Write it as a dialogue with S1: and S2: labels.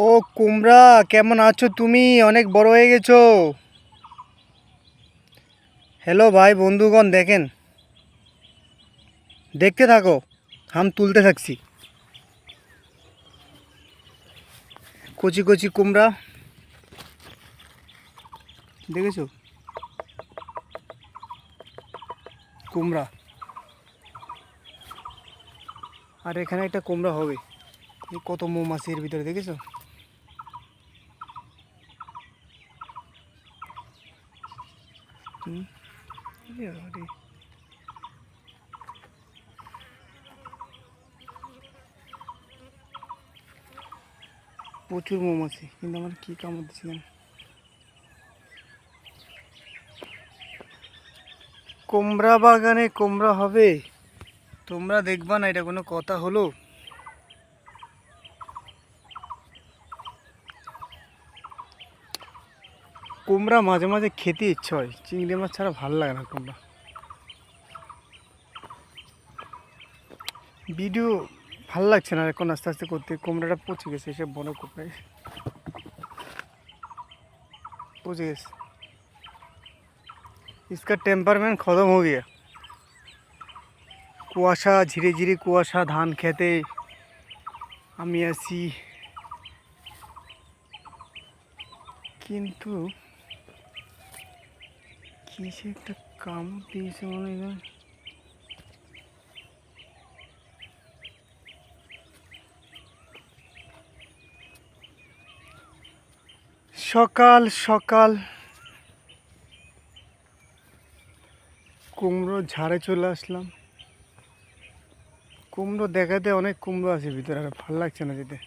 S1: ও কুমড়া, কেমন আছো তুমি? অনেক বড় হয়ে গেছো। হ্যালো ভাই বন্ধুগণ, দেখেন, দেখতে থাকো, হাম তুলতে থাকছি। কচি কচি কুমড়া, দেখেছো? কুমড়া, আর এখানে একটা কুমড়া হবে। এই কত মৌমাছি এর ভিতরে, দেখেছো? হুম, এ বাবারে, প্রচুর মৌমাছি, কিন্তু আমার কি কামড় দিচ্ছিলেন। কুমড়া বাগানে কুমড়া হবে, তোমরা দেখবা না? এটা কোনো কথা হলো? কুমড়া মাঝে মাঝে খেতে ইচ্ছে হয়, চিংড়ি মাছ ছাড়া ভালো লাগে না কুমড়া। ভিডিও ভাল লাগছে না এখন আস্তে আস্তে করতে, কুমড়াটা পচে গেছে, এসব বড় কুমড়ায় पहुंच गए। इसका टेम्परमेंट ख़त्म हो गया। কুয়াশা, ঝিরে ঝিরে কুয়াশা, ধান খেতে আমি আছি, কিন্তু কিসে একটা কামড় দিয়েছে মনে হয়। সকাল সকাল কুমড়ো ঝাড়ে চলে আসলাম। কুমড়ো দেখাতে অনেক কুমড়ো আছে ভিতরে, আর ভালো লাগছে না যেতে।